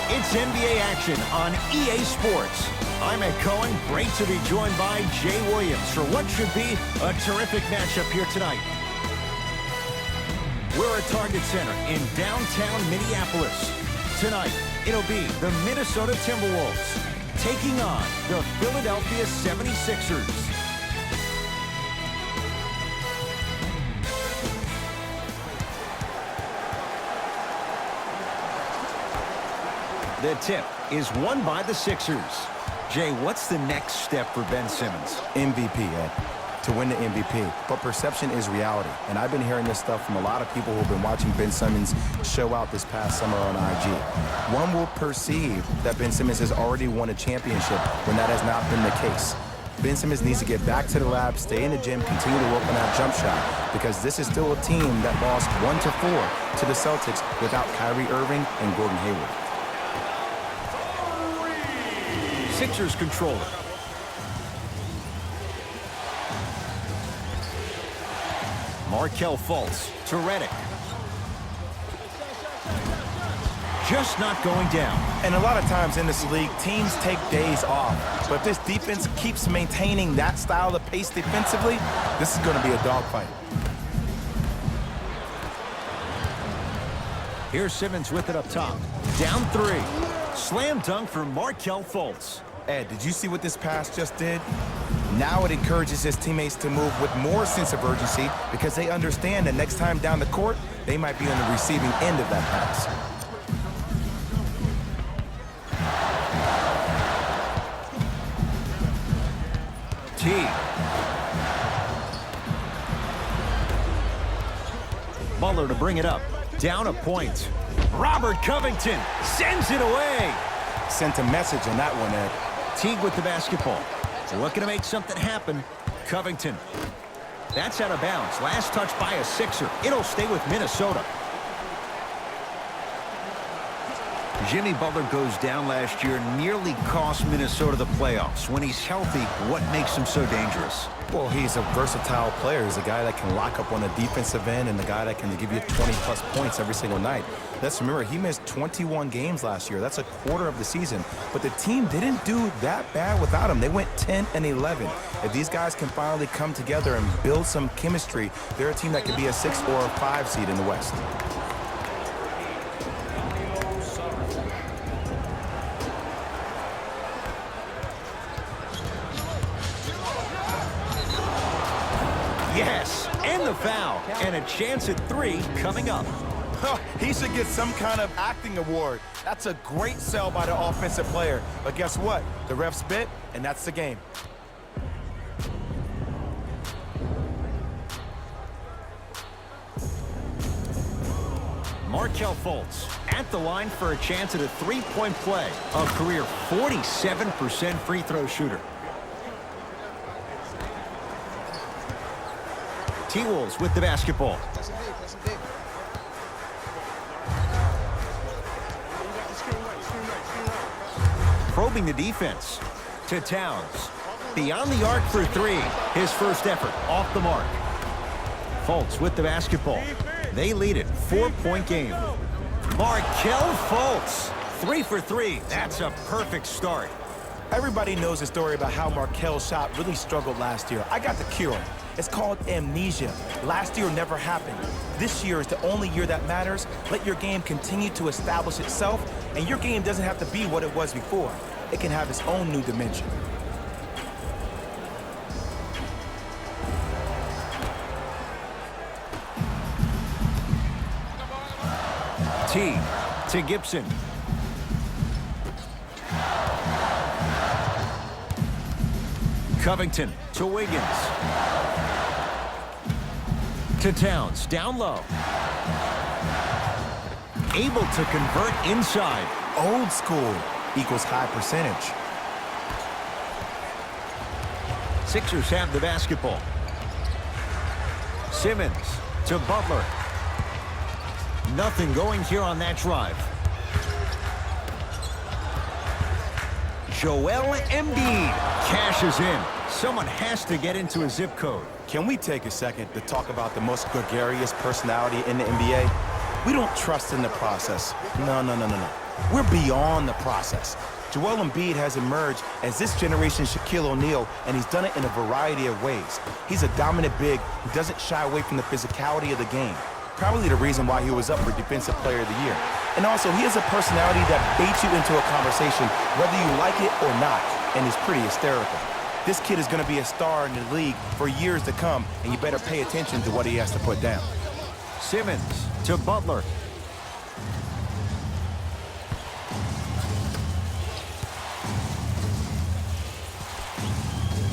It's NBA action on EA Sports. I'm Ed Cohen. Great to be joined by Jay Williams for what should be a terrific matchup here tonight. We're at Target Center in downtown Minneapolis. Tonight, it'll be the Minnesota Timberwolves taking on the Philadelphia 76ers. The tip is won by the Sixers. Jay, what's the next step for Ben Simmons? MVP, Ed. To win the MVP. But perception is reality. And I've been hearing this stuff from a lot of people who have been watching Ben Simmons show out this past summer on IG. One will perceive that Ben Simmons has already won a championship when that has not been the case. Ben Simmons needs to get back to the lab, stay in the gym, continue to work on that jump shot, because this is still a team that lost 1-4 to the Celtics without Kyrie Irving and Gordon Hayward. Sixers control it. Markelle Fultz to Redick. Just not going down. And a lot of times in this league, teams take days off. But if this defense keeps maintaining that style of pace defensively, this is going to be a dogfight. Here's Simmons with it up top. Down three. Slam dunk for Markelle Fultz. Ed, did you see what this pass just did? Now it encourages his teammates to move with more sense of urgency because they understand that next time down the court, they might be on the receiving end of that pass. Butler to bring it up. Down a point. Robert Covington sends it away. Sent a message on that one, Ed. Teague with the basketball. Looking to make something happen. Covington. That's out of bounds. Last touch by a Sixer. It'll stay with Minnesota. Jimmy Butler goes down last year, nearly cost Minnesota the playoffs. When he's healthy, what makes him so dangerous? Well, he's a versatile player. He's a guy that can lock up on the defensive end and the guy that can give you 20-plus points every single night. Let's remember, he missed 21 games last year. That's a quarter of the season. But the team didn't do that bad without him. They went 10-11. If these guys can finally come together and build some chemistry, they're a team that could be a 6 or a 5 seed in the West. Yes, and the foul, and a chance at 3 coming up. He should get some kind of acting award. That's a great sell by the offensive player. But guess what? The refs bit, and that's the game. Markelle Fultz at the line for a chance at a three-point play. A career 47% free throw shooter. T-Wolves with the basketball. Probing the defense to Towns. Beyond the arc for 3. His first effort off the mark. Fultz with the basketball. They lead it. 4-point game. Markelle Fultz. 3 for 3. That's a perfect start. Everybody knows the story about how Markelle's shot really struggled last year. I got the cure. It's called amnesia. Last year never happened. This year is the only year that matters. Let your game continue to establish itself, and your game doesn't have to be what it was before. It can have its own new dimension. T to Gibson. Covington to Wiggins. To Towns, down low. Able to convert inside. Old school equals high percentage. Sixers have the basketball. Simmons to Butler. Nothing going here on that drive. Joel Embiid cashes in. Someone has to get into a zip code. Can we take a second to talk about the most gregarious personality in the NBA? We don't trust in the process. No. We're beyond the process. Joel Embiid has emerged as this generation's Shaquille O'Neal, and he's done it in a variety of ways. He's a dominant big who doesn't shy away from the physicality of the game. Probably the reason why he was up for Defensive Player of the Year. And also, he has a personality that baits you into a conversation, whether you like it or not, and is pretty hysterical. This kid is going to be a star in the league for years to come, and you better pay attention to what he has to put down. Simmons to Butler.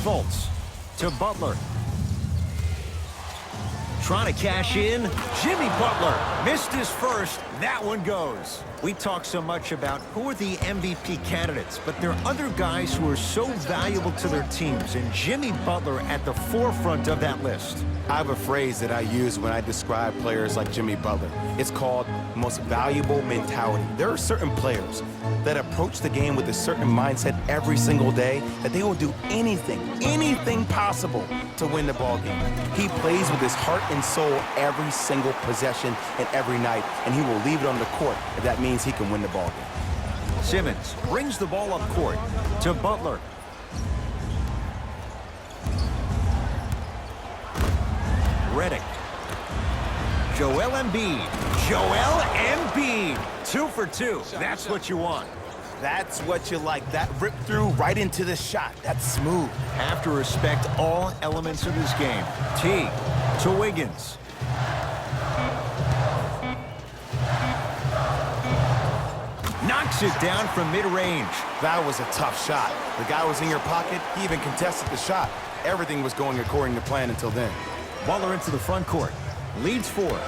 Fultz to Butler. Trying to cash in. Jimmy Butler missed his first. That one goes. We talk so much about who are the MVP candidates, but there are other guys who are so valuable to their teams, and Jimmy Butler at the forefront of that list. I have a phrase that I use when I describe players like Jimmy Butler. It's called most valuable mentality. There are certain players that approach the game with a certain mindset every single day that they will do anything possible to win the ball game. He plays with his heart and soul every single possession and every night, and he will leave it on the court if that means he can win the ball game. Simmons brings the ball up court to Butler. Redick. Joel Embiid. 2 for 2. That's what you want. That's what you like. That rip through right into the shot. That's smooth. Have to respect all elements of his game. T to Wiggins. Knocks it down from mid-range. That was a tough shot. The guy was in your pocket. He even contested the shot. Everything was going according to plan until then. Butler into the front court. Leads 4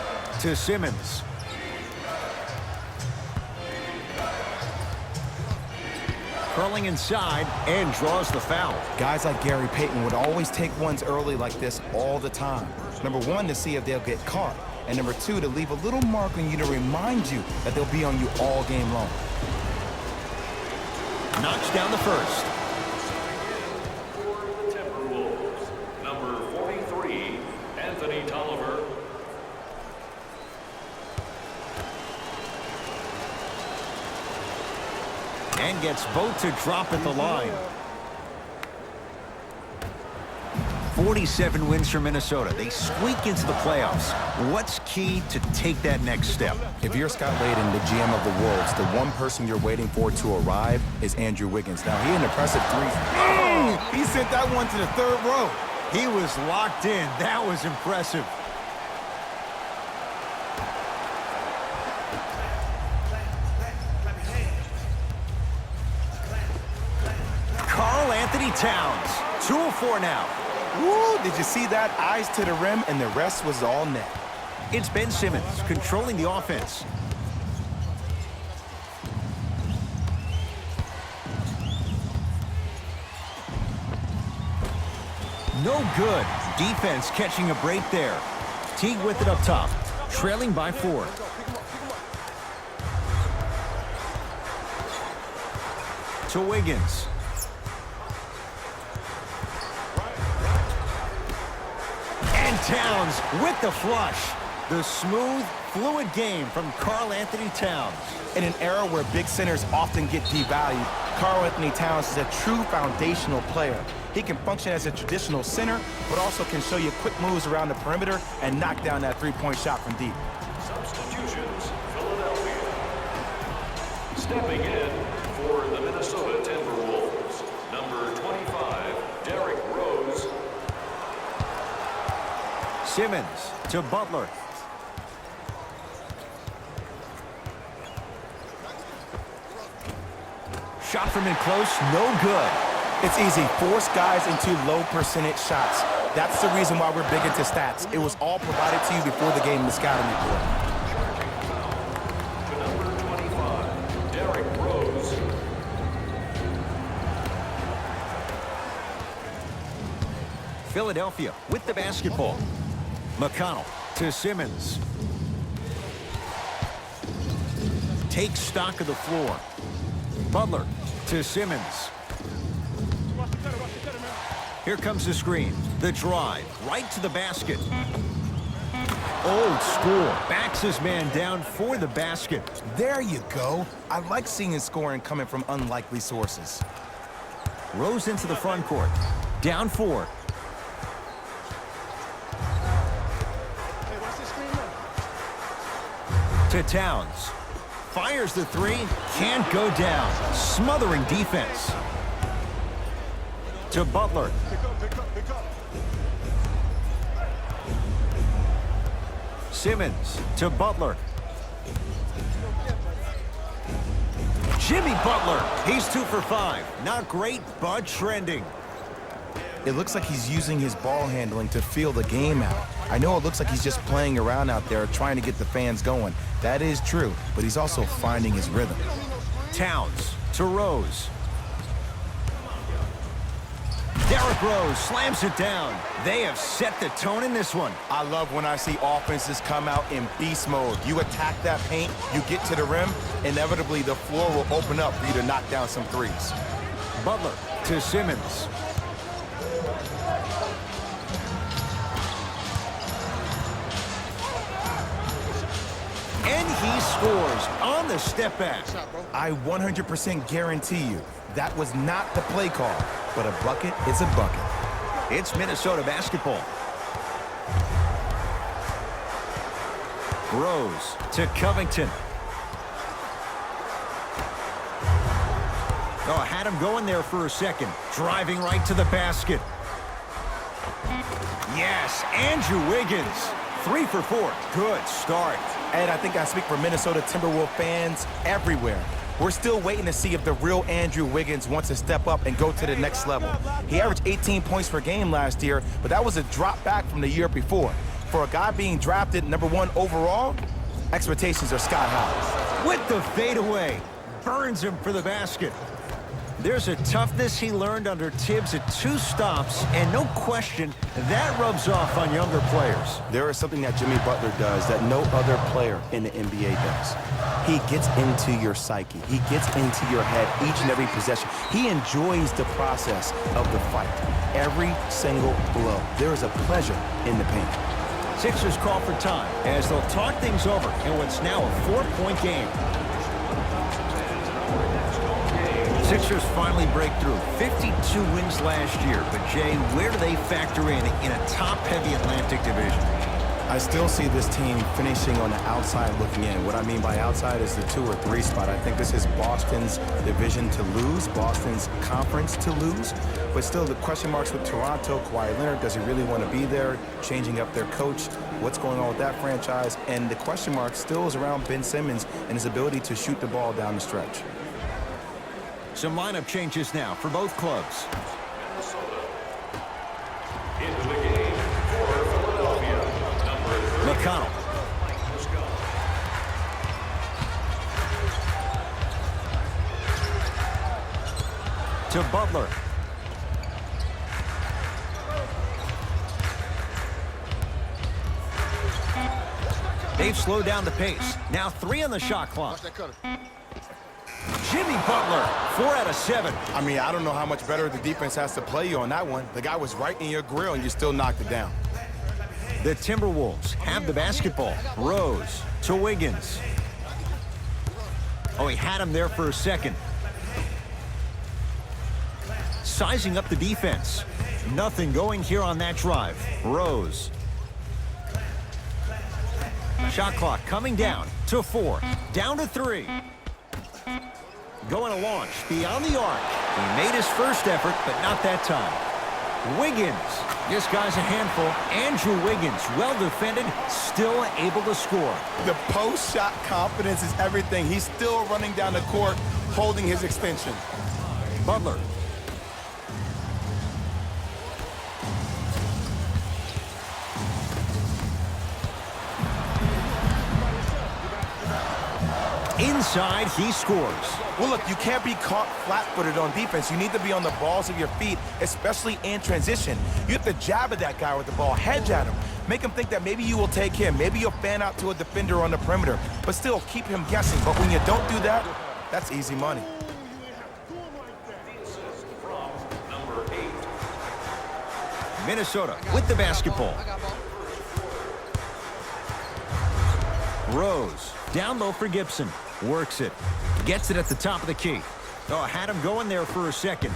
to Simmons. Curling inside and draws the foul. Guys like Gary Payton would always take ones early like this all the time. Number 1, to see if they'll get caught. And number 2, to leave a little mark on you to remind you that they'll be on you all game long. Knocks down the first. For the Timberwolves, number 43, Anthony Tolliver. And gets both to drop at the line. 47 wins for Minnesota. They squeak into the playoffs. What's key to take that next step? If you're Scott Layden, the GM of the Wolves, the one person you're waiting for to arrive is Andrew Wiggins. Now, he had an impressive 3. He sent that one to the 3rd row. He was locked in. That was impressive. Karl Anthony Towns. 2 of 4 now. Woo! Did you see that? Eyes to the rim, and the rest was all net. It's Ben Simmons controlling the offense. No good. Defense catching a break there. Teague with it up top, trailing by 4. To Wiggins. And Towns with the flush. The smooth, fluid game from Karl Anthony Towns. In an era where big centers often get devalued, Karl Anthony Towns is a true foundational player. He can function as a traditional center, but also can show you quick moves around the perimeter and knock down that three-point shot from deep. Substitutions, Philadelphia. Stepping in for the Minnesota Timberwolves, number 25, Derrick Rose. Simmons to Butler. Shot from in close, no good. It's easy. Force guys into low percentage shots. That's the reason why we're big into stats. It was all provided to you before the game in the scouting report. To number 25, Derrick Rose. Philadelphia with the basketball. McConnell to Simmons. Takes stock of the floor. Butler to Simmons. Here comes the screen. The drive right to the basket. Old school. Backs his man down for the basket. There you go. I like seeing his scoring coming from unlikely sources. Rose into the front court. Down 4. To Towns. Fires the 3. Can't go down. Smothering defense. To Butler. Simmons to Butler. Jimmy Butler. He's 2 for 5. Not great, but trending. It looks like he's using his ball handling to feel the game out. I know it looks like he's just playing around out there trying to get the fans going. That is true, but he's also finding his rhythm. Towns to Rose. Derrick Rose slams it down. They have set the tone in this one. I love when I see offenses come out in beast mode. You attack that paint, you get to the rim, inevitably the floor will open up for you to knock down some threes. Butler to Simmons. And he scores on the step back. I 100% guarantee you that was not the play call, but a bucket is a bucket. It's Minnesota basketball. Rose to Covington. Oh, had him going there for a second. Driving right to the basket. Yes, Andrew Wiggins. 3 for 4. Good start. And I think I speak for Minnesota Timberwolves fans everywhere. We're still waiting to see if the real Andrew Wiggins wants to step up and go to the next level. He averaged 18 points per game last year, but that was a drop back from the year before. For a guy being drafted #1 overall, expectations are sky high. With the fadeaway. Burns him for the basket. There's a toughness he learned under Tibbs at 2 stops, and no question, that rubs off on younger players. There is something that Jimmy Butler does that no other player in the NBA does. He gets into your psyche. He gets into your head each and every possession. He enjoys the process of the fight. Every single blow. There is a pleasure in the paint. Sixers call for time as they'll talk things over in what's now a 4-point game. Sixers finally break through. 52 wins last year. But, Jay, where do they factor in a top-heavy Atlantic division? I still see this team finishing on the outside looking in. What I mean by outside is the 2 or 3 spot. I think this is Boston's division to lose, Boston's conference to lose. But still, the question marks with Toronto, Kawhi Leonard, does he really want to be there? Changing up their coach, what's going on with that franchise? And the question mark still is around Ben Simmons and his ability to shoot the ball down the stretch. Some lineup changes now for both clubs. Into the game for Philadelphia, number 3. McConnell. To Butler. They've slowed down the pace. Now 3 on the shot clock. Jimmy Butler, 4 out of 7. I mean, I don't know how much better the defense has to play you on that one. The guy was right in your grill and you still knocked it down. The Timberwolves have the basketball. Rose to Wiggins. Oh, he had him there for a second. Sizing up the defense. Nothing going here on that drive. Rose. Shot clock coming down to 4. Down to 3. Going to launch beyond the arc. He made his first effort, but not that time. Wiggins. This guy's a handful. Andrew Wiggins, well defended, still able to score. The post-shot confidence is everything. He's still running down the court, holding his extension. Butler. Inside, he scores. Well, look, you can't be caught flat-footed on defense. You need to be on the balls of your feet, especially in transition. You have to jab at that guy with the ball, hedge at him. Make him think that maybe you will take him. Maybe you'll fan out to a defender on the perimeter, but still keep him guessing. But when you don't do that, that's easy money. Number 8. Minnesota with the basketball. Rose, down low for Gibson. Works it. Gets it at the top of the key. Oh, had him going there for a second.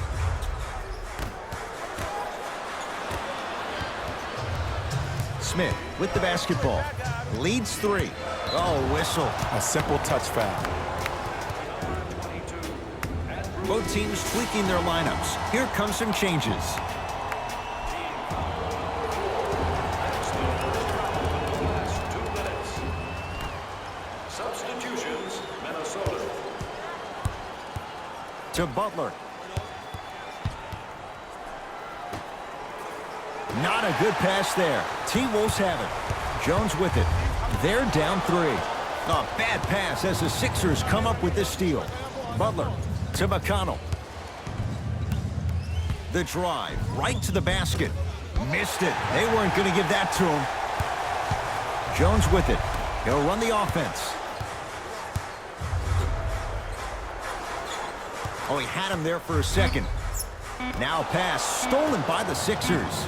Smith with the basketball. Leads 3. Oh, whistle. A simple touch foul. Both teams tweaking their lineups. Here come some changes. Substitutions, Minnesota. To Butler. Not a good pass there. T-Wolves have it. Jones with it. They're down 3. A bad pass as the Sixers come up with this steal. Butler to McConnell. The drive right to the basket. Missed it. They weren't going to give that to him. Jones with it. He'll run the offense. Oh, he had him there for a second. Now pass stolen by the Sixers.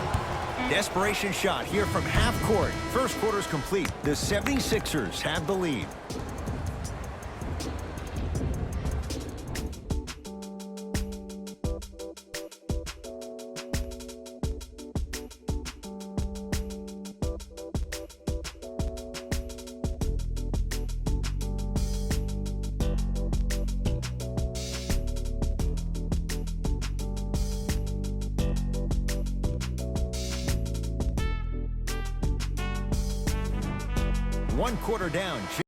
Desperation shot here from half court. First quarter's complete. The 76ers have the lead. One quarter down.